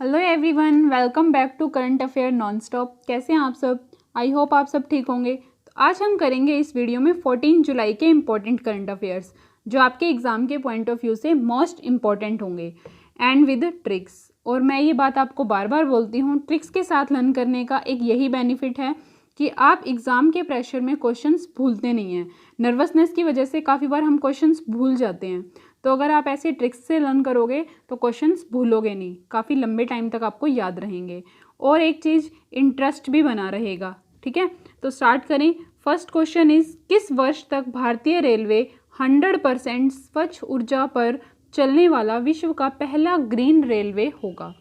Hello everyone, welcome back to current affair non stop. कैसे हैं आप सब? आई होप आप सब ठीक होंगे। तो आज हम करेंगे इस वीडियो में 14 जुलाई के इम्पोर्टेंट करंट अफेयर्स जो आपके एग्ज़ाम के पॉइंट ऑफ व्यू से मोस्ट इम्पॉर्टेंट होंगे एंड विद ट्रिक्स। और मैं ये बात आपको बार बार बोलती हूँ, ट्रिक्स के साथ लर्न करने का एक यही बेनिफिट है कि आप एग्ज़ाम के प्रेशर में क्वेश्चंस भूलते नहीं हैं। नर्वसनेस की वजह से काफ़ी बार हम क्वेश्चंस भूल जाते हैं, तो अगर आप ऐसे ट्रिक्स से लर्न करोगे तो क्वेश्चंस भूलोगे नहीं, काफ़ी लंबे टाइम तक आपको याद रहेंगे। और एक चीज़, इंटरेस्ट भी बना रहेगा। ठीक है, तो स्टार्ट करें। फर्स्ट क्वेश्चन इज, किस वर्ष तक भारतीय रेलवे 100% स्वच्छ ऊर्जा पर चलने वाला विश्व का पहला ग्रीन रेलवे होगा?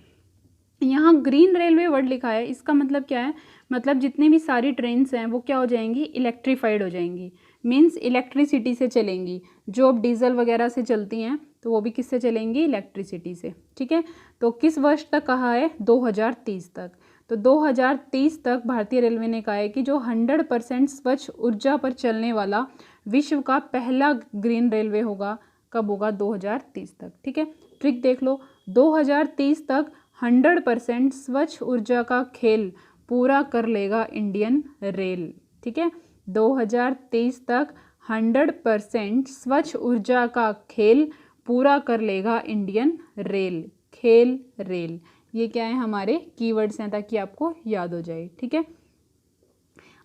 यहाँ ग्रीन रेलवे वर्ड लिखा है, इसका मतलब क्या है? मतलब जितनी भी सारी ट्रेन्स हैं वो क्या हो जाएंगी? इलेक्ट्रीफाइड हो जाएंगी। मीन्स इलेक्ट्रिसिटी से चलेंगी। जो अब डीजल वगैरह से चलती हैं तो वो भी किससे चलेंगी? इलेक्ट्रिसिटी से। ठीक है, तो किस वर्ष तक कहा है? 2030 तक। तो 2030 तक भारतीय रेलवे ने कहा है कि जो 100% स्वच्छ ऊर्जा पर चलने वाला विश्व का पहला ग्रीन रेलवे होगा। कब होगा? 2030 तक। ठीक है, ट्रिक देख लो। 2030 तक 100% स्वच्छ ऊर्जा का खेल पूरा कर लेगा इंडियन रेल। ठीक है, 2030 तक 100% स्वच्छ ऊर्जा का खेल पूरा कर लेगा इंडियन रेल। खेल, रेल, ये क्या है? हमारे कीवर्ड्स हैं ताकि आपको याद हो जाए। ठीक है,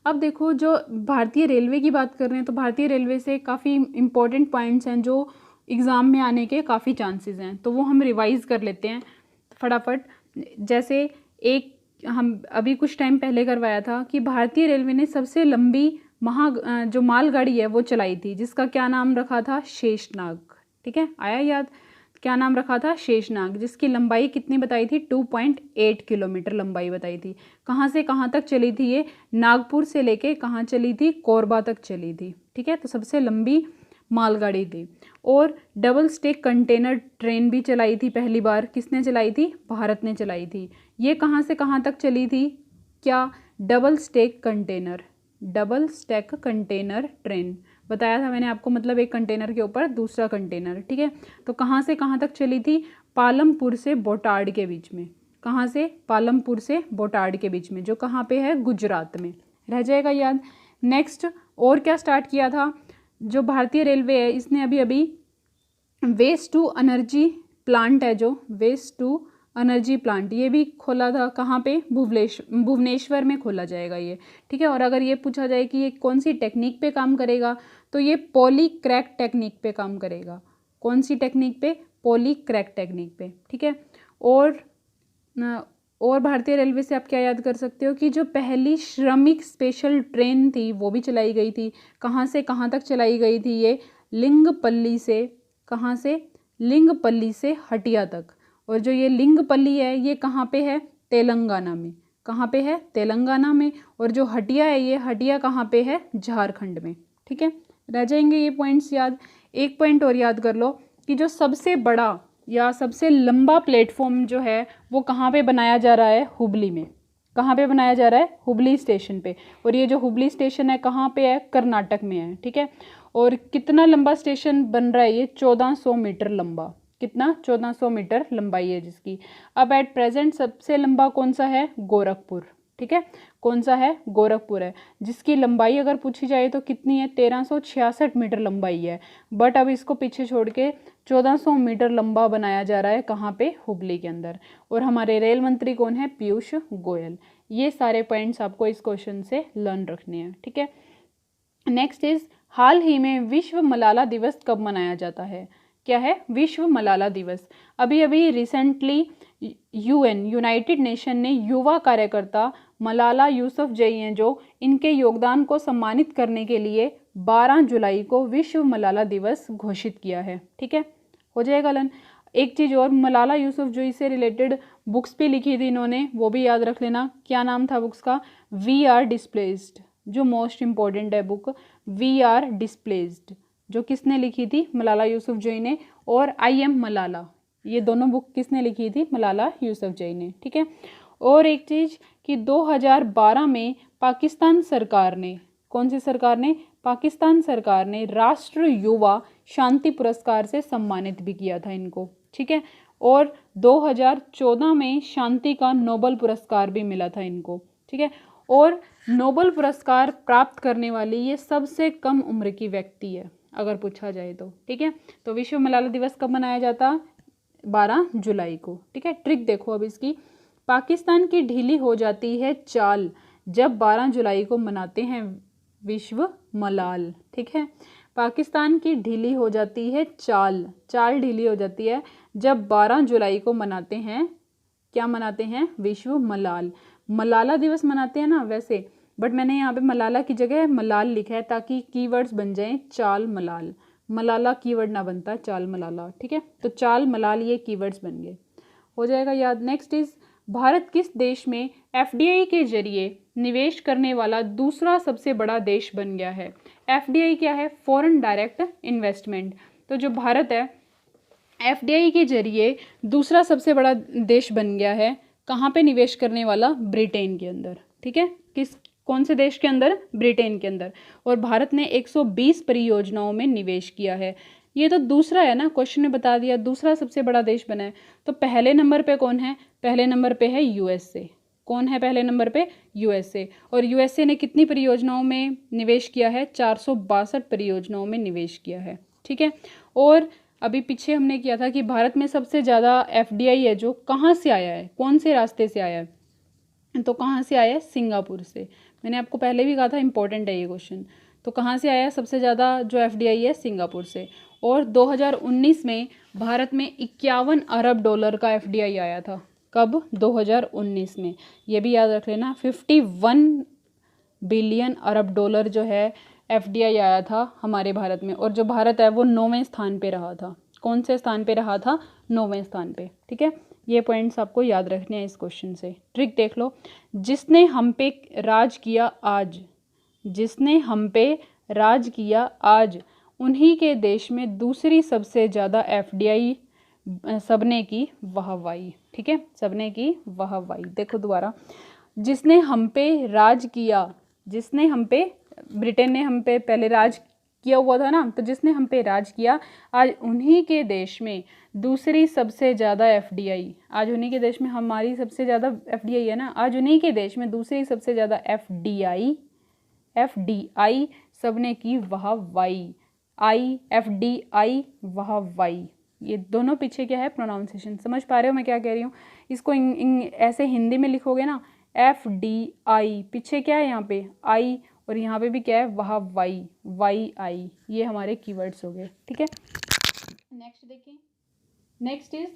अब देखो, जो भारतीय रेलवे की बात कर रहे हैं तो भारतीय रेलवे से काफ़ी इंपॉर्टेंट पॉइंट्स हैं जो एग्ज़ाम में आने के काफ़ी चांसेस हैं, तो वो हम रिवाइज़ कर लेते हैं फटाफट। जैसे एक हम अभी कुछ टाइम पहले करवाया था कि भारतीय रेलवे ने सबसे लंबी जो मालगाड़ी है वो चलाई थी, जिसका क्या नाम रखा था? शेषनाग। ठीक है, आया याद? क्या नाम रखा था? शेषनाग, जिसकी लंबाई कितनी बताई थी? 2.8 किलोमीटर लंबाई बताई थी। कहाँ से कहाँ तक चली थी ये? नागपुर से लेके कहाँ चली थी? कोरबा तक चली थी। ठीक है, तो सबसे लंबी मालगाड़ी थी। और डबल स्टेक कंटेनर ट्रेन भी चलाई थी पहली बार। किसने चलाई थी? भारत ने चलाई थी। ये कहाँ से कहाँ तक चली थी? क्या? डबल स्टेक कंटेनर ट्रेन बताया था मैंने आपको, मतलब एक कंटेनर के ऊपर दूसरा कंटेनर। ठीक है, तो कहाँ से कहाँ तक चली थी? पालमपुर से बोटाड के बीच में। कहाँ से? पालमपुर से बोटाड के बीच में, जो कहाँ पे है? गुजरात में। रह जाएगा याद। नेक्स्ट, और क्या स्टार्ट किया था? जो भारतीय रेलवे है इसने अभी अभी वेस्ट टू एनर्जी प्लांट है, जो वेस्ट टू एनर्जी प्लांट, ये भी खोला था। कहाँ पे? भुवनेश्वर में खोला जाएगा ये। ठीक है, और अगर ये पूछा जाए कि ये कौन सी टेक्निक पे काम करेगा तो ये पॉली क्रैक टेक्निक पे काम करेगा। कौन सी टेक्निक पे? पॉली क्रैक टेक्निक पे। ठीक है, और भारतीय रेलवे से आप क्या याद कर सकते हो कि जो पहली श्रमिक स्पेशल ट्रेन थी वो भी चलाई गई थी। कहाँ से कहाँ तक चलाई गई थी ये? लिंगपल्ली से, कहाँ से? लिंगपल्ली से हटिया तक। और जो ये लिंगपल्ली है ये कहाँ पे है? तेलंगाना में। कहाँ पे है? तेलंगाना में। और जो हटिया है, ये हटिया कहाँ पे है? झारखंड में। ठीक है, रह जाएंगे ये पॉइंट्स याद। एक पॉइंट और याद कर लो कि जो सबसे बड़ा या सबसे लंबा प्लेटफॉर्म जो है वो कहाँ पे बनाया जा रहा है? हुबली में। कहाँ पे बनाया जा रहा है? हुबली स्टेशन पे। और ये जो हुबली स्टेशन है कहाँ पे है? कर्नाटक में है। ठीक है, और कितना लंबा स्टेशन बन रहा है ये? 1400 मीटर लंबा। कितना? 1400 मीटर लंबाई है जिसकी। अब एट प्रेजेंट सबसे लंबा कौन सा है? गोरखपुर। ठीक है, कौन सा है? गोरखपुर है, जिसकी लंबाई अगर पूछी जाए तो कितनी है? 1366 मीटर लंबाई है। बट अब इसको पीछे छोड़ के 1400 मीटर लंबा बनाया जा रहा है। कहाँ पे? हुबली के अंदर। और हमारे रेल मंत्री कौन है? पीयूष गोयल। ये सारे पॉइंट्स आपको इस क्वेश्चन से लर्न रखने हैं। ठीक है, नेक्स्ट इज, हाल ही में विश्व मलाला दिवस कब मनाया जाता है? क्या है? विश्व मलाला दिवस। अभी अभी रिसेंटली यूनाइटेड नेशन ने युवा कार्यकर्ता मलाला यूसुफजई हैं जो इनके योगदान को सम्मानित करने के लिए 12 जुलाई को विश्व मलाला दिवस घोषित किया है। ठीक है, हो जाएगा लन। एक चीज़ और, मलाला यूसुफजई से रिलेटेड बुक्स भी लिखी थी इन्होंने, वो भी याद रख लेना। क्या नाम था बुक्स का? वी आर डिस्प्लेस्ड, जो मोस्ट इम्पॉर्टेंट है बुक, वी आर डिस्प्लेस्ड, जो किसने लिखी थी? मलाला यूसुफजई ने। और आई एम मलाला, ये दोनों बुक किसने लिखी थी? मलाला यूसुफजई ने। ठीक है, और एक चीज़ कि 2012 में पाकिस्तान सरकार ने, कौन सी सरकार ने? पाकिस्तान सरकार ने राष्ट्र युवा शांति पुरस्कार से सम्मानित भी किया था इनको। ठीक है, और 2014 में शांति का नोबेल पुरस्कार भी मिला था इनको, ठीक है। और नोबेल पुरस्कार प्राप्त करने वाली ये सबसे कम उम्र की व्यक्ति है अगर पूछा जाए तो, ठीक है। तो विश्व मलाला दिवस कब मनाया जाता? 12 जुलाई को, ठीक है। ट्रिक देखो अब इसकी, पाकिस्तान की ढीली हो जाती है चाल जब 12 जुलाई को मनाते हैं विश्व मलाल, ठीक है। पाकिस्तान की ढीली हो जाती है चाल ढीली हो जाती है जब 12 जुलाई को मनाते हैं, क्या मनाते हैं? विश्व मलाल। मलाला दिवस मनाते हैं ना वैसे, बट मैंने यहाँ पे मलाला की जगह मलाल लिखा है ताकि कीवर्ड्स बन जाएं चाल मलाल। मलाला कीवर्ड ना बनता, चाल मलाला, ठीक है। तो चाल मलाल ये कीवर्ड्स बन गए, हो जाएगा याद। नेक्स्ट इज, भारत किस देश में एफडीआई के जरिए निवेश करने वाला दूसरा सबसे बड़ा देश बन गया है? एफडीआई क्या है? Foreign direct investment. तो जो भारत है एफडीआई के जरिए दूसरा सबसे बड़ा देश बन गया है। कहाँ पे निवेश करने वाला? ब्रिटेन के अंदर, ठीक है। कौन से देश के अंदर? ब्रिटेन के अंदर। और भारत ने 120 परियोजनाओं में निवेश किया है। ये तो दूसरा है ना, क्वेश्चन ने बता दिया दूसरा सबसे बड़ा देश बना है। तो पहले नंबर पे कौन है? पहले नंबर पे है यूएसए। कौन है पहले नंबर पे? यूएसए। और यूएसए ने कितनी परियोजनाओं में निवेश किया है? 462 परियोजनाओं में निवेश किया है, ठीक है। और अभी पीछे हमने किया था कि भारत में सबसे ज़्यादा एफडीआई है जो कहाँ से आया है, कौन से रास्ते से आया है? तो कहाँ से आया है? सिंगापुर से। मैंने आपको पहले भी कहा था इंपॉर्टेंट है ये क्वेश्चन। तो कहाँ से आया है सबसे ज़्यादा जो एफडीआई है? सिंगापुर से। और 2019 में भारत में 51 अरब डॉलर का एफडीआई आया था। कब? 2019 में। ये भी याद रख लेना, 51 बिलियन अरब डॉलर जो है एफडीआई आया था हमारे भारत में। और जो भारत है वो 9वें स्थान पे रहा था। कौन से स्थान पे रहा था? 9वें स्थान पे, ठीक है। ये पॉइंट्स आपको याद रखने हैं इस क्वेश्चन से। ट्रिक देख लो, जिसने हम पे राज किया आज, जिसने हम पे राज किया आज, उन्हीं के देश में दूसरी सबसे ज़्यादा एफडीआई, सबने की वाहवाही, ठीक है। सबने की वाहवाही। देखो दोबारा, जिसने हम पे राज किया, जिसने हम पे, ब्रिटेन ने हम पे पहले राज किया हुआ था ना, तो जिसने हम पे राज किया आज उन्हीं के देश में दूसरी सबसे ज़्यादा एफडीआई, आज उन्हीं के देश में, हमारी सबसे ज़्यादा एफडीआई है ना, आज उन्हीं के देश में दूसरी सबसे ज़्यादा एफडीआई सबने की वाहवाही। एफडीआई वाहवाही, ये दोनों पीछे क्या है? प्रोनाउंसिएशन। समझ पा रहे हो मैं क्या कह रही हूँ? इसको ऐसे हिंदी में लिखोगे ना, एफडीआई, पीछे क्या है यहाँ पे? आई, और यहाँ पे भी क्या है? वाहवाही, वाई आई। ये हमारे कीवर्ड्स हो गए, ठीक है। नेक्स्ट देखिए, नेक्स्ट इज,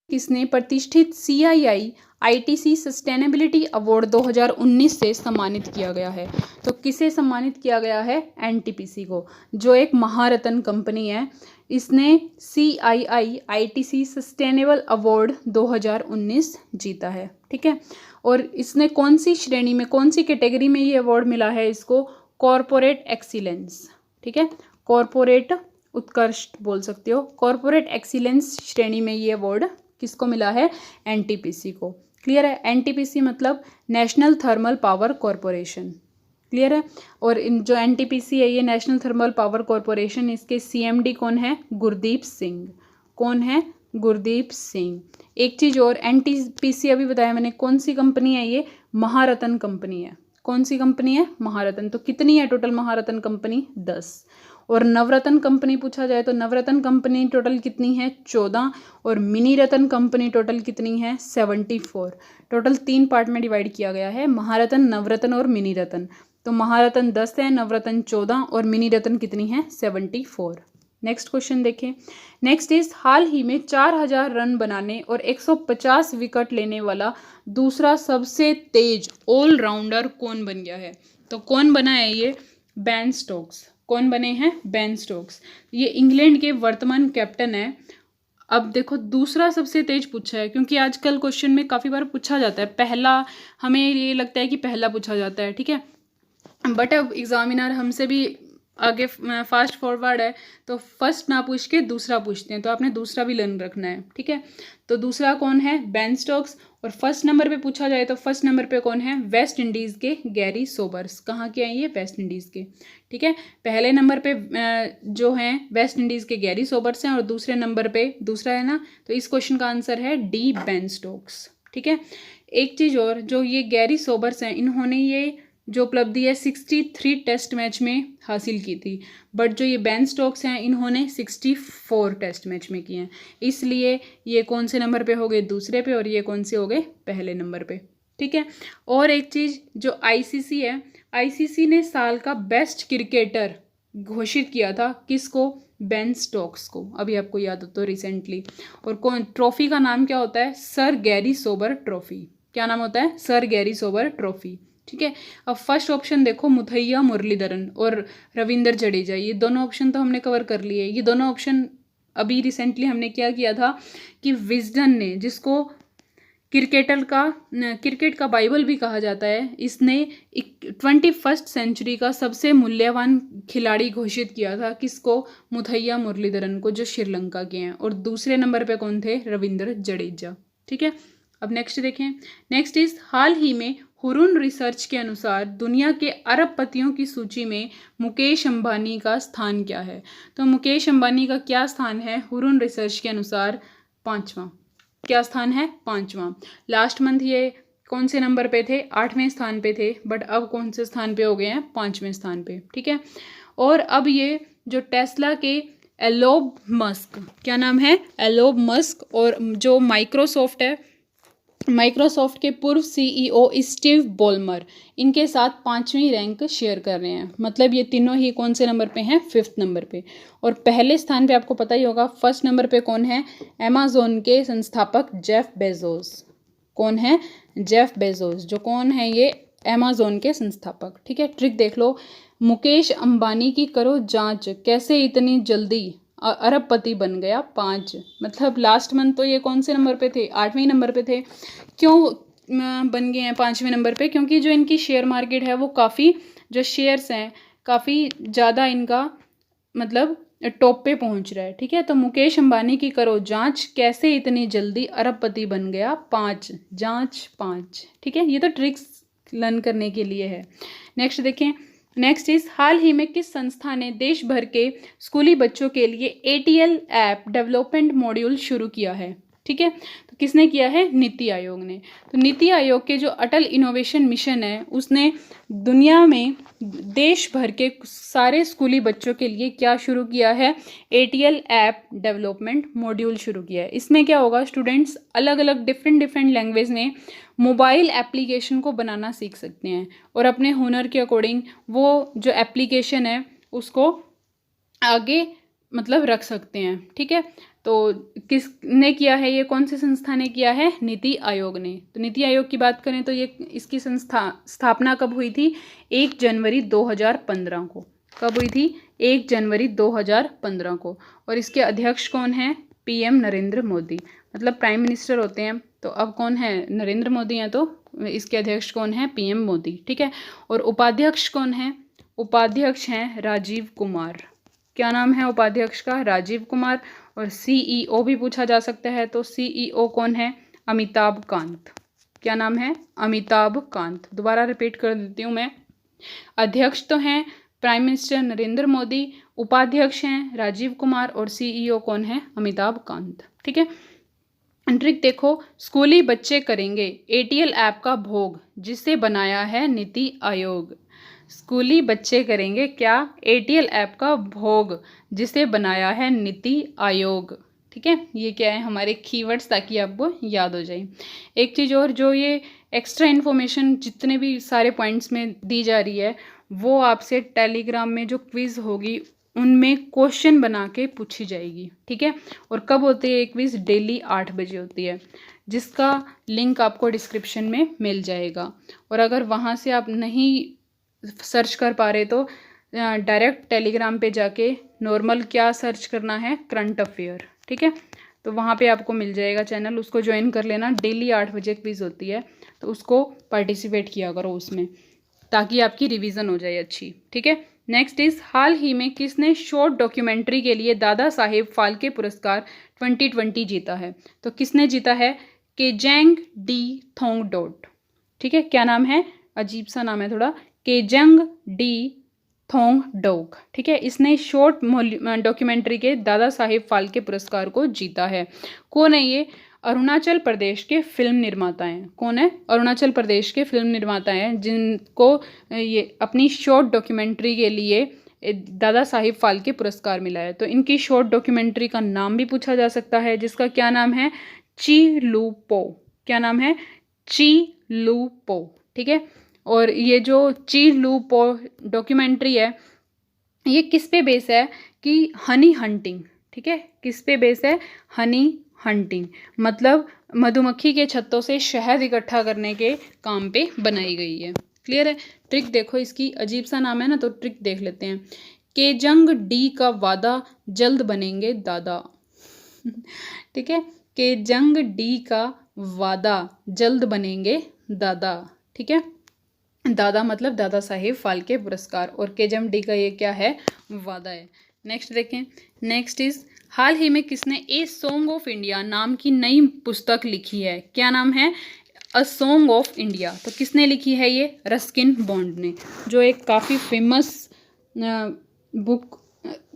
किसने प्रतिष्ठित CII ITC सस्टेनेबिलिटी अवार्ड 2019 से सम्मानित किया गया है? तो किसे सम्मानित किया गया है? NTPC को, जो एक महारत्न कंपनी है। इसने CII ITC सस्टेनेबल अवार्ड 2019 जीता है, ठीक है। और इसने कौन सी श्रेणी में, कौन सी कैटेगरी में ये अवार्ड मिला है इसको? कॉरपोरेट एक्सीलेंस, ठीक है। कॉरपोरेट उत्कृष्ट बोल सकते हो। कॉरपोरेट एक्सीलेंस श्रेणी में ये अवार्ड किसको मिला है? NTPC को। क्लियर है? NTPC मतलब national thermal power corporation, clear है। और इन जो NTPC है ये नेशनल थर्मल पावर कॉरपोरेशन, इसके CMD कौन है? गुरदीप सिंह। कौन है? गुरदीप सिंह। एक चीज़ और, NTPC अभी बताया मैंने कौन सी कंपनी है? ये महारत्न कंपनी है। कौन सी कंपनी है? महारत्न। तो कितनी है टोटल महारत्न कंपनी? 10। और नवरत्न कंपनी पूछा जाए तो नवरत्न कंपनी टोटल कितनी है? 14। और मिनी रत्न कंपनी टोटल कितनी है? 74। टोटल 3 पार्ट में डिवाइड किया गया है, महारत्न, नवरत्न और मिनी रत्न। तो महारत्न 10 है, नवरत्न 14 और मिनी रत्न कितनी है? 74। नेक्स्ट क्वेश्चन देखें। नेक्स्ट इज, हाल ही में 4000 रन बनाने और 150 विकेट लेने वाला दूसरा सबसे तेज ऑलराउंडर कौन बन गया है? तो कौन बना है ये? Ben Stokes. कौन बने हैं? Ben Stokes. ये इंग्लैंड के वर्तमान कैप्टन है। अब देखो दूसरा सबसे तेज पूछा है, क्योंकि आजकल क्वेश्चन में काफ़ी बार पूछा जाता है पहला, हमें ये लगता है कि पहला पूछा जाता है, ठीक है। बट अब एग्जामिनर हमसे भी आगे फास्ट फॉरवर्ड है तो फर्स्ट ना पूछ के दूसरा पूछते हैं, तो आपने दूसरा भी लर्न रखना है, ठीक है। तो दूसरा कौन है, बेन स्टोक्स। और फर्स्ट नंबर पे पूछा जाए तो फर्स्ट नंबर पे कौन है, वेस्ट इंडीज़ के गैरी सोबर्स। कहाँ के हैं ये, वेस्ट इंडीज़ के, ठीक है। पहले नंबर पे जो हैं वेस्ट इंडीज़ के गैरी सोबर्स हैं, और दूसरे नंबर पे दूसरा है ना, तो इस क्वेश्चन का आंसर है डी, बेन स्टोक्स, ठीक है। एक चीज़ और, जो ये गैरी सोबर्स हैं इन्होंने ये जो उपलब्धि है 63 टेस्ट मैच में हासिल की थी, बट जो ये बेन स्टोक्स हैं इन्होंने 64 टेस्ट मैच में किए हैं। इसलिए ये कौन से नंबर पे हो गए, दूसरे पे, और ये कौन से हो गए, पहले नंबर पे, ठीक है। और एक चीज़, जो आईसीसी है, आईसीसी ने साल का बेस्ट क्रिकेटर घोषित किया था किसको, बेन स्टोक्स को, अभी आपको याद हो तो रिसेंटली। और कौन, ट्रॉफी का नाम क्या होता है, सर गैरी सोबर ट्रॉफी। क्या नाम होता है, सर गैरी सोबर ट्रॉफी, ठीक है। अब फर्स्ट ऑप्शन देखो, मुथैया मुरलीधरन और रविंद्र जडेजा, ये दोनों ऑप्शन तो हमने कवर कर लिए। ये दोनों ऑप्शन अभी रिसेंटली हमने क्या किया था कि विजडन ने, जिसको क्रिकेट का बाइबल भी कहा जाता है, इसने 21st सेंचुरी का सबसे मूल्यवान खिलाड़ी घोषित किया था किसको, मुथैया मुरलीधरन को, जो श्रीलंका के हैं। और दूसरे नंबर पे कौन थे, रविंद्र जडेजा, ठीक है। अब नेक्स्ट देखें, नेक्स्ट इज, हाल ही में हुरुन रिसर्च के अनुसार दुनिया के अरबपतियों की सूची में मुकेश अंबानी का स्थान क्या है। तो मुकेश अंबानी का क्या स्थान है हुरुन रिसर्च के अनुसार, 5वां। क्या स्थान है, 5वां। लास्ट मंथ ये कौन से नंबर पे थे, 8वें स्थान पे थे, बट अब कौन से स्थान पे हो गए हैं, 5वें स्थान पे, ठीक है। और अब ये जो टेस्ला के एलोन मस्क, क्या नाम है, एलोन मस्क, और जो माइक्रोसॉफ्ट है, माइक्रोसॉफ्ट के पूर्व सीईओ स्टीव बोलमर, इनके साथ 5वीं रैंक शेयर कर रहे हैं। मतलब ये तीनों ही कौन से नंबर पे हैं, 5th नंबर पे। और पहले स्थान पे आपको पता ही होगा, फर्स्ट नंबर पे कौन है, अमेज़न के संस्थापक जेफ बेजोस। कौन है, जेफ बेजोस, जो कौन है ये, अमेज़न के संस्थापक, ठीक है। ट्रिक देख लो, मुकेश अंबानी की करो जांच, कैसे इतनी जल्दी अरबपति बन गया, 5। मतलब लास्ट मंथ तो ये कौन से नंबर पे थे, 8वें नंबर पे थे। क्यों बन गए हैं 5वें नंबर पे, क्योंकि जो इनकी शेयर मार्केट है वो काफ़ी, जो शेयर्स हैं काफ़ी ज़्यादा इनका मतलब टॉप पे पहुंच रहा है, ठीक है। तो मुकेश अंबानी की करो जांच, कैसे इतनी जल्दी अरबपति बन गया, 5, जांच 5, ठीक है। ये तो ट्रिक्स लर्न करने के लिए है। नेक्स्ट देखें, नेक्स्ट इज, हाल ही में किस संस्था ने देश भर के स्कूली बच्चों के लिए ATL ऐप डेवलपमेंट मॉड्यूल शुरू किया है, ठीक है। तो किसने किया है, नीति आयोग ने। तो नीति आयोग के जो अटल इनोवेशन मिशन है, उसने दुनिया में देश भर के सारे स्कूली बच्चों के लिए क्या शुरू किया है, ATL ऐप डेवलपमेंट मॉड्यूल शुरू किया है। इसमें क्या होगा, स्टूडेंट्स अलग अलग डिफरेंट लैंग्वेज में मोबाइल एप्लीकेशन को बनाना सीख सकते हैं, और अपने हुनर के अकॉर्डिंग वो जो एप्लीकेशन है उसको आगे मतलब रख सकते हैं, ठीक है। तो किसने किया है ये, कौन सी संस्था ने किया है, नीति आयोग ने। तो नीति आयोग की बात करें तो ये इसकी स्थापना कब हुई थी, 1 जनवरी 2015 को। कब हुई थी, 1 जनवरी 2015 को। और इसके अध्यक्ष कौन है, PM नरेंद्र मोदी, मतलब प्राइम मिनिस्टर होते हैं। तो अब कौन है, नरेंद्र मोदी हैं, तो इसके अध्यक्ष कौन है, PM मोदी, ठीक है। और उपाध्यक्ष कौन है, उपाध्यक्ष हैं राजीव कुमार। क्या नाम है उपाध्यक्ष का, राजीव कुमार। और CEO भी पूछा जा सकता है, तो CEO कौन है, अमिताभ कांत। क्या नाम है, अमिताभ कांत। दोबारा रिपीट कर देती हूँ मैं, अध्यक्ष तो हैं प्राइम मिनिस्टर नरेंद्र मोदी, उपाध्यक्ष हैं राजीव कुमार, और CEO कौन है, अमिताभ कांत, ठीक है। ट्रिक देखो, स्कूली बच्चे करेंगे ATL ऐप का भोग, जिसे बनाया है नीति आयोग। स्कूली बच्चे करेंगे क्या, ATL ऐप का भोग, जिसे बनाया है नीति आयोग, ठीक है। ये क्या है, हमारे कीवर्ड्स, ताकि आपको याद हो जाए। एक चीज़ और, जो ये एक्स्ट्रा इन्फॉर्मेशन जितने भी सारे पॉइंट्स में दी जा रही है, वो आपसे टेलीग्राम में जो क्विज़ होगी उनमें क्वेश्चन बना के पूछी जाएगी, ठीक है। और कब होती है क्विज़, डेली 8 बजे होती है, जिसका लिंक आपको डिस्क्रिप्शन में मिल जाएगा। और अगर वहाँ से आप नहीं सर्च कर पा रहे तो डायरेक्ट टेलीग्राम पे जाके नॉर्मल क्या सर्च करना है, करंट अफेयर, ठीक है। तो वहाँ पे आपको मिल जाएगा चैनल, उसको ज्वाइन कर लेना। डेली 8 बजे क्विज़ होती है, तो उसको पार्टिसिपेट किया करो उसमें, ताकि आपकी रिवीजन हो जाए अच्छी, ठीक है। नेक्स्ट इज हाल ही में किसने शॉर्ट डॉक्यूमेंट्री के लिए दादा साहेब फाल्के पुरस्कार 2020 जीता है? तो किसने जीता है? केजंग डी थोंगडोट। ठीक है, क्या नाम है? अजीब सा नाम है थोड़ा, केजंग डी थोंगडोक। ठीक है, इसने शॉर्ट डॉक्यूमेंट्री के दादा साहेब फाल्के पुरस्कार को जीता है। कौन है ये? अरुणाचल प्रदेश के फिल्म निर्माता हैं। कौन है? अरुणाचल प्रदेश के फिल्म निर्माता हैं जिनको ये अपनी शॉर्ट डॉक्यूमेंट्री के लिए दादा साहिब फाल्के पुरस्कार मिला है। तो इनकी शॉर्ट डॉक्यूमेंट्री का नाम भी पूछा जा सकता है, जिसका क्या नाम है? ची लू पो। क्या नाम है? ची लू पो। ठीक है, और ये जो ची लू पो डॉक्यूमेंट्री है ये किस पे बेस है? कि हनी हंटिंग। ठीक है, किस पे बेस है? हनी हंटिंग, मतलब मधुमक्खी के छत्तों से शहद इकट्ठा करने के काम पे बनाई गई है। क्लियर है? ट्रिक देखो इसकी, अजीब सा नाम है ना, तो ट्रिक देख लेते हैं। केजंग डी का वादा जल्द बनेंगे दादा। ठीक है, केजंग डी का वादा जल्द बनेंगे दादा। ठीक है, दादा मतलब दादा साहेब फाल्के पुरस्कार, और केजंग डी का ये क्या है? वादा है। नेक्स्ट देखें, नेक्स्ट इज हाल ही में किसने ए सॉन्ग ऑफ इंडिया नाम की नई पुस्तक लिखी है? क्या नाम है? A song of India. तो किसने लिखी है ये? रस्किन बॉन्ड ने, जो एक काफ़ी फेमस बुक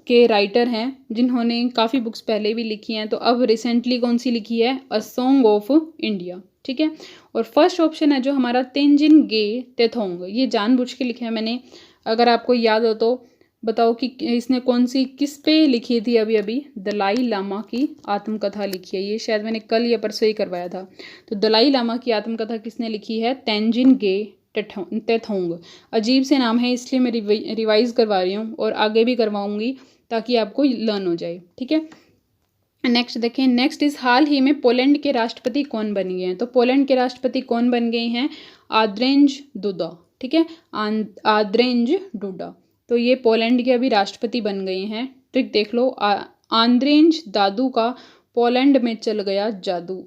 के राइटर हैं, जिन्होंने काफ़ी बुक्स पहले भी लिखी हैं। तो अब रिसेंटली कौन सी लिखी है? A song of India. ठीक है, और फर्स्ट ऑप्शन है जो हमारा तेंजिन गे तेथोंग, ये जानबूझ के लिखा है मैंने, अगर आपको याद हो तो बताओ कि इसने कौन सी किस पे लिखी थी? अभी अभी दलाई लामा की आत्मकथा लिखी है, ये शायद मैंने कल या परसों ही करवाया था। तो दलाई लामा की आत्मकथा किसने लिखी है? तेंजिन गे तेथोंग। अजीब से नाम है, इसलिए मैं रिवाइज करवा रही हूँ और आगे भी करवाऊँगी ताकि आपको लर्न हो जाए। ठीक है, नेक्स्ट देखें, नेक्स्ट इज हाल ही में पोलैंड के राष्ट्रपति कौन बन गए हैं? तो पोलैंड के राष्ट्रपति कौन बन गए हैं? Andrzej DUDA. ठीक है, आंद्रेज डूडा, तो ये पोलैंड के अभी राष्ट्रपति बन गए हैं। ट्रिक देख लो, आंद्रेज दादू का पोलैंड में चल गया जादू।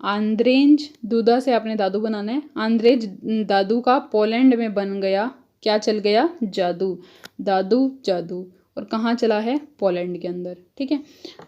आंद्रेज दूधा से आपने दादू बनाना है। आंद्रेज दादू का पोलैंड में बन गया, क्या चल गया? जादू। दादू जादू, और कहाँ चला है? पोलैंड के अंदर। ठीक है,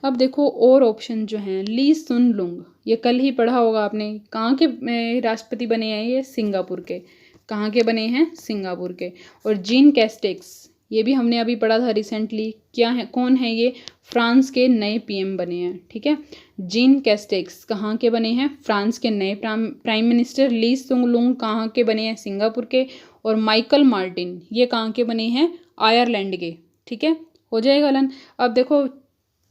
अब देखो और ऑप्शन जो हैं, ली सुन लुंग, ये कल ही पढ़ा होगा आपने। कहाँ के राष्ट्रपति बने हैं ये? सिंगापुर के। कहाँ के बने हैं? सिंगापुर के। और जीन कैस्टेक्स, ये भी हमने अभी पढ़ा था रिसेंटली। क्या है, कौन है ये? फ्रांस के नए पीएम बने हैं। ठीक है, जीन कैस्टेक्स कहाँ के बने हैं? फ्रांस के नए प्राइम मिनिस्टर। ली सुंग लुंग कहाँ के बने हैं? सिंगापुर के। और माइकल मार्टिन, ये कहाँ के बने हैं? आयरलैंड के। ठीक है, हो जाएगा लन। अब देखो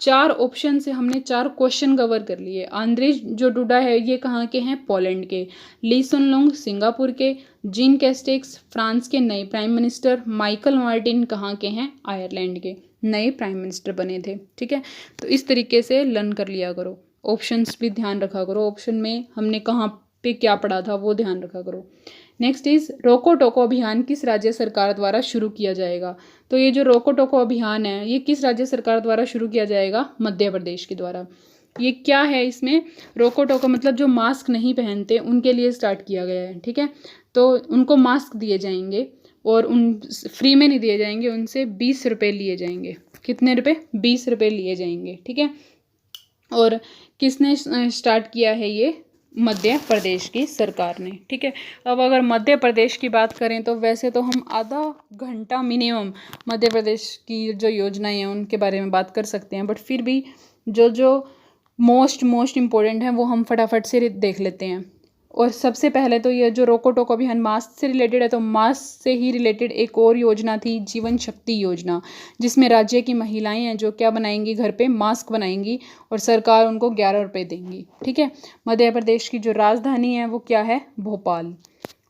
4 ऑप्शन से हमने 4 क्वेश्चन कवर कर लिए। आंद्रेज जो डूडा है ये कहाँ के हैं? पोलैंड के। ली सुन लुंग सिंगापुर के। जीन कैस्टेक्स फ्रांस के नए प्राइम मिनिस्टर। माइकल मार्टिन कहाँ के हैं? आयरलैंड के नए प्राइम मिनिस्टर बने थे। ठीक है, तो इस तरीके से लर्न कर लिया करो, ऑप्शंस भी ध्यान रखा करो, ऑप्शन में हमने कहाँ पे क्या पढ़ा था वो ध्यान रखा करो। नेक्स्ट इज रोको टोको अभियान किस राज्य सरकार द्वारा शुरू किया जाएगा? तो ये जो रोको टोको अभियान है ये किस राज्य सरकार द्वारा शुरू किया जाएगा? मध्य प्रदेश के द्वारा। ये क्या है? इसमें रोको टोको मतलब जो मास्क नहीं पहनते उनके लिए स्टार्ट किया गया है। ठीक है, तो उनको मास्क दिए जाएंगे और उन फ्री में नहीं दिए जाएंगे, उनसे 20 रुपये लिए जाएंगे। कितने रुपए? 20 रुपये लिए जाएंगे। ठीक है, और किसने स्टार्ट किया है ये? मध्य प्रदेश की सरकार ने। ठीक है, अब अगर मध्य प्रदेश की बात करें तो वैसे तो हम आधा घंटा मिनिमम मध्य प्रदेश की जो योजनाएं हैं उनके बारे में बात कर सकते हैं, बट फिर भी जो जो मोस्ट इम्पोर्टेंट है वो हम फटाफट से देख लेते हैं। और सबसे पहले तो ये जो रोको टोको अभियान मास्क से रिलेटेड है, तो मास्क से ही रिलेटेड एक और योजना थी जीवन शक्ति योजना, जिसमें राज्य की महिलाएं हैं जो क्या बनाएंगी? घर पे मास्क बनाएंगी और सरकार उनको 11 रुपये देंगी। ठीक है, मध्य प्रदेश की जो राजधानी है वो क्या है? भोपाल।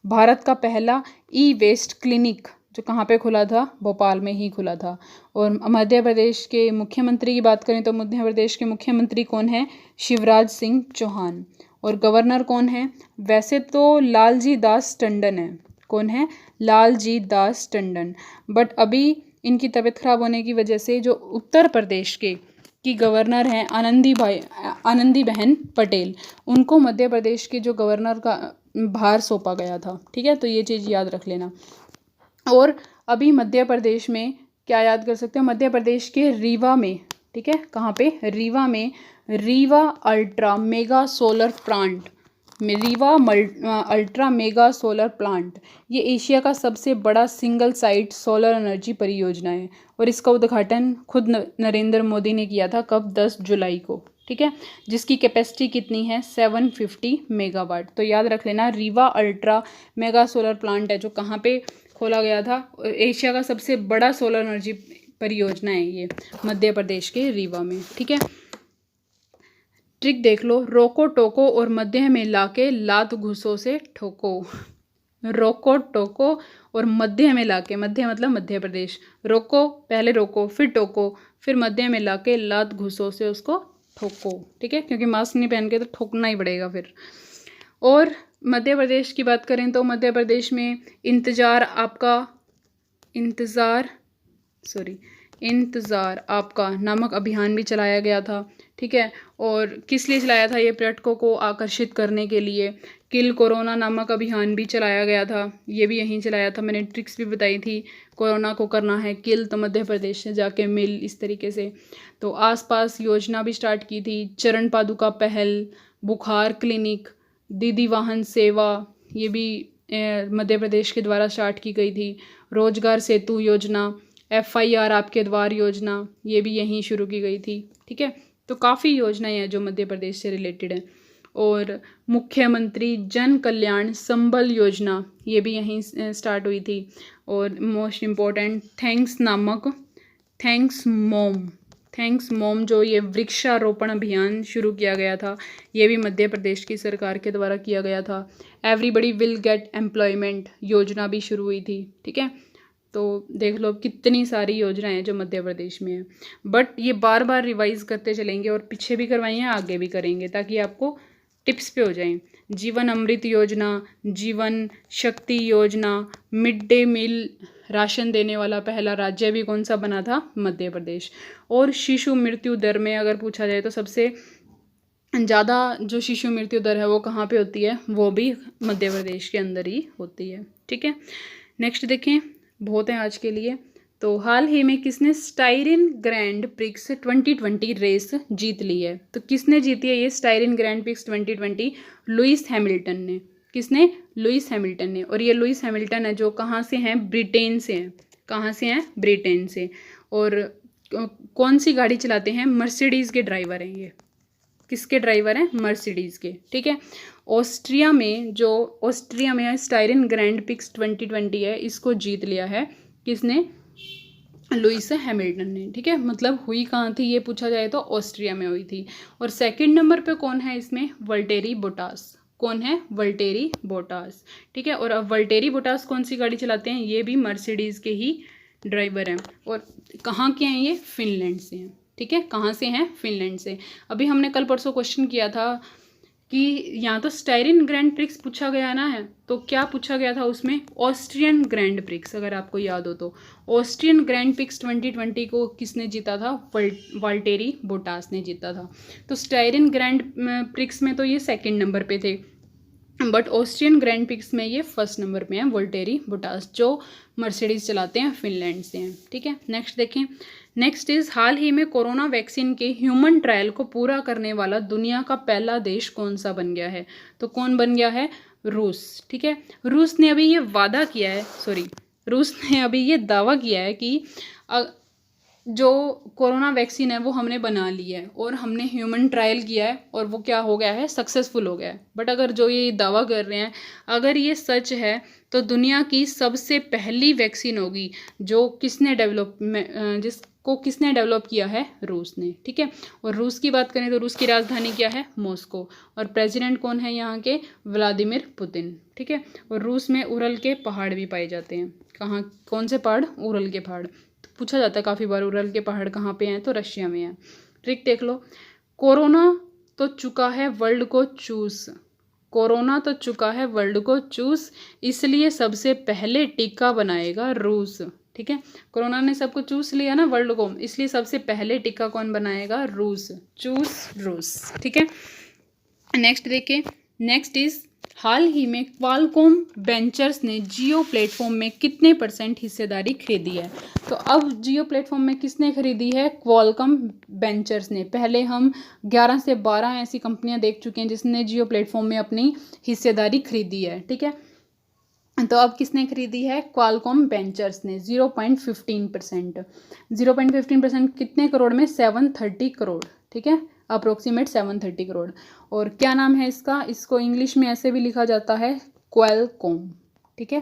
भारत का पहला ई वेस्ट क्लिनिक जो कहाँ पे खुला था? भोपाल में ही खुला था। और मध्य प्रदेश के मुख्यमंत्री की बात करें तो मध्य प्रदेश के मुख्यमंत्री कौन है? शिवराज सिंह चौहान। और गवर्नर कौन है? वैसे तो लालजी दास टंडन है। कौन है? लालजी दास टंडन, बट अभी इनकी तबीयत खराब होने की वजह से जो उत्तर प्रदेश की गवर्नर हैं आनंदीबेन पटेल, उनको मध्य प्रदेश के जो गवर्नर का भार सौंपा गया था। ठीक है, तो ये चीज़ याद रख लेना। और अभी मध्य प्रदेश में क्या याद कर सकते हो, मध्य प्रदेश के रीवा में, ठीक है, कहाँ पे, रीवा में, Rewa ultra mega solar plant, Rewa ultra mega solar plant, ये एशिया का सबसे बड़ा सिंगल साइट सोलर एनर्जी परियोजना है और इसका उद्घाटन खुद नरेंद्र मोदी ने किया था, कब, 10 जुलाई को, ठीक है, जिसकी कैपेसिटी कितनी है, 750 मेगावाट। तो याद रख लेना, Rewa ultra mega solar plant है जो कहाँ पे खोला गया था, एशिया का सबसे बड़ा सोलर एनर्जी परियोजना है ये, मध्य प्रदेश के रीवा में, ठीक है। ट्रिक देख लो, रोको टोको और मध्य में लाके लात घुसों से ठोको, रोको टोको और मध्य में लाके, मध्य मतलब मध्य प्रदेश, रोको पहले रोको फिर टोको फिर मध्य में लाके लात घुसों से उसको ठोको, ठीक है, क्योंकि मास्क नहीं पहन के तो ठोकना ही पड़ेगा फिर। और मध्य प्रदेश की बात करें तो मध्य प्रदेश में इंतज़ार आपका नामक अभियान भी चलाया गया था, ठीक है। और किस लिए चलाया था, ये पर्यटकों को आकर्षित करने के लिए। किल कोरोना नामक अभियान भी चलाया गया था, ये भी यहीं चलाया था, मैंने ट्रिक्स भी बताई थी, कोरोना को करना है किल तो मध्य प्रदेश से जाके मिल, इस तरीके से। तो आसपास योजना भी स्टार्ट की थी, चरण पादुका पहल, बुखार क्लिनिक, दीदी वाहन सेवा, ये भी मध्य प्रदेश के द्वारा स्टार्ट की गई थी। रोजगार सेतु योजना, FIR आपके द्वार योजना, ये भी यहीं शुरू की गई थी, ठीक है। तो काफ़ी योजनाएं हैं जो मध्य प्रदेश से रिलेटेड हैं। और मुख्यमंत्री जन कल्याण संबल योजना, ये भी यहीं स्टार्ट हुई थी। और मोस्ट इम्पोर्टेंट थैंक्स मॉम जो ये वृक्षारोपण अभियान शुरू किया गया था, ये भी मध्य प्रदेश की सरकार के द्वारा किया गया था। एवरीबडी विल गेट एम्प्लॉयमेंट योजना भी शुरू हुई थी, ठीक है। तो देख लो कितनी सारी योजनाएं हैं जो मध्य प्रदेश में है, बट ये बार बार रिवाइज करते चलेंगे और पीछे भी करवाएंगे आगे भी करेंगे ताकि आपको टिप्स पे हो जाएं। जीवन अमृत योजना, जीवन शक्ति योजना, मिड डे मील राशन देने वाला पहला राज्य भी कौन सा बना था, मध्य प्रदेश। और शिशु मृत्यु दर में अगर पूछा जाए तो सबसे ज़्यादा जो शिशु मृत्यु दर है वो कहाँ पे होती है, वो भी मध्य प्रदेश के अंदर ही होती है, ठीक है। नेक्स्ट देखें, बहुत हैं आज के लिए। तो हाल ही में किसने स्टाइरिन ग्रैंड प्रिक्स 2020 रेस जीत ली है, तो किसने जीती है ये styrene grand prix 2020, Lewis Hamilton ने। किसने, लुइस हैमिल्टन ने। और ये लुइस हैमिल्टन है जो कहाँ से हैं, ब्रिटेन से हैं। कहाँ से हैं, ब्रिटेन से। और कौन सी गाड़ी चलाते हैं, मर्सिडीज़ के ड्राइवर हैं ये। किसके ड्राइवर हैं, मर्सिडीज़ के, ठीक है। ऑस्ट्रिया में स्टाइरिन ग्रैंड प्रिक्स 2020 है, इसको जीत लिया है किसने, लुइस हैमिल्टन ने, ठीक है। मतलब हुई कहाँ थी ये पूछा जाए तो ऑस्ट्रिया में हुई थी। और सेकंड नंबर पे कौन है इसमें, वल्टेरी बोटास। कौन है, वल्टेरी बोटास, ठीक है। और अब वल्टेरी बोटास कौन सी गाड़ी चलाते हैं, ये भी मर्सिडीज़ के ही ड्राइवर हैं। और कहाँ के हैं ये, फिनलैंड से हैं, ठीक है। कहाँ से हैं, फिनलैंड से। अभी हमने कल परसों क्वेश्चन किया था कि यहाँ तो स्टाइरिन ग्रैंड प्रिक्स पूछा गया ना है, तो क्या पूछा गया था उसमें, ऑस्ट्रियन ग्रैंड प्रिक्स, अगर आपको याद हो तो। ऑस्ट्रियन ग्रैंड प्रिक्स 2020 को किसने जीता था, वाल्टेरी बोटास ने जीता था। तो स्टाइरिन ग्रैंड प्रिक्स में तो ये सेकंड नंबर पे थे, बट ऑस्ट्रियन ग्रैंड प्रिक्स में ये फर्स्ट नंबर पे हैं, वोल्टेरी बोटास, जो मर्सिडीज चलाते हैं, फिनलैंड से हैं, ठीक है। नेक्स्ट देखें, नेक्स्ट इज हाल ही में कोरोना वैक्सीन के ह्यूमन ट्रायल को पूरा करने वाला दुनिया का पहला देश कौन सा बन गया है, तो कौन बन गया है, रूस, ठीक है। रूस ने अभी ये दावा किया है कि जो कोरोना वैक्सीन है वो हमने बना ली है और हमने ह्यूमन ट्रायल किया है और वो क्या हो गया है, सक्सेसफुल हो गया है। बट अगर जो ये दावा कर रहे हैं, अगर ये सच है तो दुनिया की सबसे पहली वैक्सीन होगी जो किसने डेवलप किया है, रूस ने, ठीक है। और रूस की बात करें तो रूस की राजधानी क्या है, मॉस्को। और प्रेसिडेंट कौन है यहाँ के, व्लादिमीर पुतिन, ठीक है। और रूस में उरल के पहाड़ भी पाए जाते हैं। कहाँ, कौन से पहाड़, उरल के पहाड़। पूछा जाता है काफ़ी बार, उरल के पहाड़ कहाँ पे हैं, तो रशिया में है। ट्रिक देख लो, कोरोना तो चुका है वर्ल्ड को चूस, इसलिए सबसे पहले टीका बनाएगा रूस, ठीक है। कोरोना ने सबको चूस लिया ना, वर्ल्ड को, इसलिए सबसे पहले टीका कौन बनाएगा, रूस, चूस रूस, ठीक है। नेक्स्ट देखिए, नेक्स्ट इज हाल ही में क्वालकॉम वेंचर्स ने जियो प्लेटफॉर्म में कितने % हिस्सेदारी खरीदी है? तो अब जियो प्लेटफॉर्म में किसने खरीदी है? क्वालकॉम वेंचर्स ने। पहले हम 11 से 12 ऐसी कंपनियां देख चुके हैं जिसने जियो प्लेटफॉर्म में अपनी हिस्सेदारी खरीदी है, ठीक है। तो अब किसने खरीदी है? क्वालकॉम वेंचर्स ने 0.15%। 0.15% कितने करोड़ में? 730 करोड़, ठीक है, अप्रोक्सीमेट 730 करोड़। और क्या नाम है इसका? इसको इंग्लिश में ऐसे भी लिखा जाता है क्वालकॉम, ठीक है,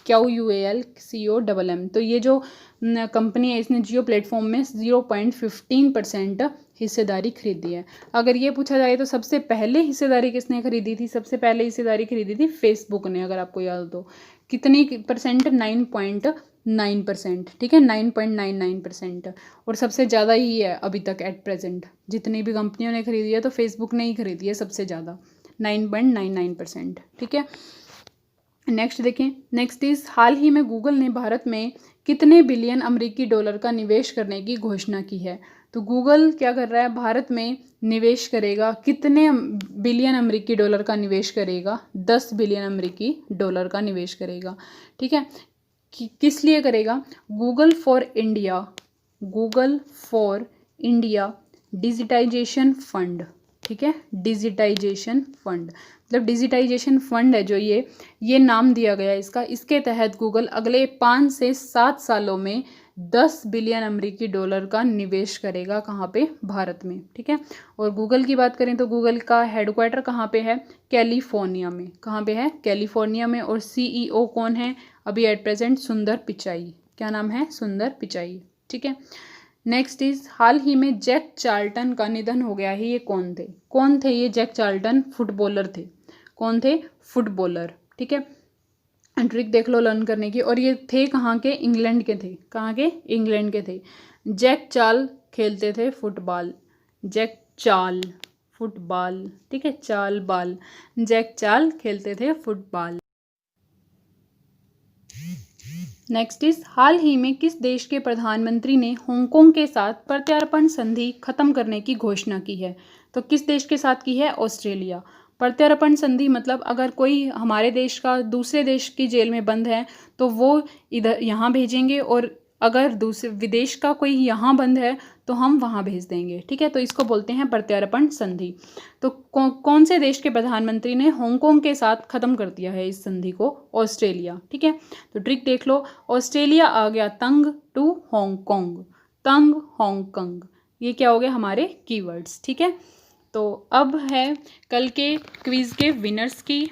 QUALCOMM। तो ये जो कंपनी है इसने जियो प्लेटफॉर्म में 0.15% हिस्सेदारी खरीदी है। अगर ये पूछा जाए तो सबसे पहले हिस्सेदारी किसने खरीदी थी? सबसे पहले हिस्सेदारी खरीदी थी फेसबुक ने, अगर आपको याद हो तो। कितनी %? 9.9%, ठीक है, 9.99%। और सबसे ज़्यादा ही है अभी तक एट प्रेजेंट, जितनी भी कंपनियों ने खरीदी है तो फेसबुक ने ही खरीदी है सबसे ज़्यादा, 9.99%, ठीक है। नेक्स्ट देखें, नेक्स्ट इज हाल ही में गूगल ने भारत में कितने बिलियन अमेरिकी डॉलर का निवेश करने की घोषणा की है? तो गूगल क्या कर रहा है? भारत में निवेश करेगा। कितने बिलियन अमेरिकी डॉलर का निवेश करेगा? 10 बिलियन अमेरिकी डॉलर का निवेश करेगा, ठीक है। किस लिए करेगा? Google for India, Google for India digitisation fund, ठीक है, डिजिटाइजेशन फंड, मतलब डिजिटाइजेशन फंड है जो ये नाम दिया गया है इसका। इसके तहत गूगल अगले 5 से 7 सालों में 10 बिलियन अमेरिकी डॉलर का निवेश करेगा। कहाँ पे? भारत में, ठीक है। और गूगल की बात करें तो गूगल का हेडक्वार्टर कहाँ पे है? कैलिफोर्निया में। कहाँ पे है? कैलिफोर्निया में। और CEO कौन है अभी एट प्रेजेंट? सुंदर पिचाई। क्या नाम है? सुंदर पिचाई, ठीक है। नेक्स्ट इज हाल ही में जैक चार्ल्टन का निधन हो गया है। ये कौन थे? कौन थे ये? जैक चार्ल्टन फुटबॉलर थे। कौन थे? फुटबॉलर, ठीक है। ट्रिक देख लो लर्न करने की। और ये थे कहाँ के? इंग्लैंड के थे। कहाँ के? इंग्लैंड के थे। जैक चार्ल खेलते थे फुटबॉल। जैक चार्ल फुटबॉल, ठीक है, चाल बाल। जैक चार्ल खेलते थे फुटबॉल। नेक्स्ट इज हाल ही में किस देश के प्रधानमंत्री ने हांगकांग के साथ प्रत्यार्पण संधि खत्म करने की घोषणा की है? तो किस देश के साथ की है? ऑस्ट्रेलिया। प्रत्यार्पण संधि मतलब अगर कोई हमारे देश का दूसरे देश की जेल में बंद है तो वो इधर यहाँ भेजेंगे, और अगर दूसरे विदेश का कोई यहाँ बंद है तो हम वहाँ भेज देंगे, ठीक है। तो इसको बोलते हैं प्रत्यार्पण संधि। तो कौन से देश के प्रधानमंत्री ने हांगकांग के साथ ख़त्म कर दिया है इस संधि को? ऑस्ट्रेलिया, ठीक है। तो ट्रिक देख लो, ऑस्ट्रेलिया आ गया तंग टू हांगकांग, तंग हांगकांग। ये क्या हो गया? हमारे कीवर्ड्स, ठीक है। तो अब है कल के क्विज़ के विनर्स की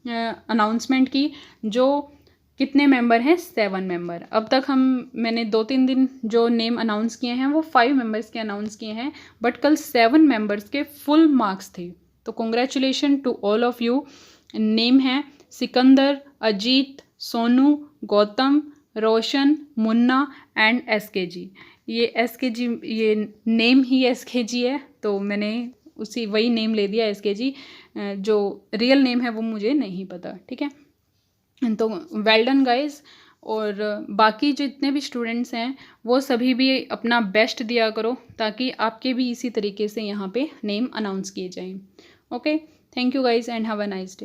अनाउंसमेंट की। जो कितने मेंबर हैं? 7 मेंबर। अब तक मैंने 2-3 दिन जो नेम अनाउंस किए हैं वो 5 मेंबर्स के अनाउंस किए हैं, बट कल 7 मेंबर्स के फुल मार्क्स थे। तो congratulation to all of you. Name है सिकंदर, अजीत, सोनू, गौतम, रोशन, मुन्ना एंड SKG। ये SKG, ये नेम ही SKG है, तो मैंने वही नेम ले दिया SKG। जो रियल नेम है वो मुझे नहीं पता, ठीक है। तो वेल डन गाइज। और बाकी जितने भी स्टूडेंट्स हैं वो सभी भी अपना बेस्ट दिया करो ताकि आपके भी इसी तरीके से यहाँ पे नेम अनाउंस किए जाएं। Okay, thank you guys and have a nice day.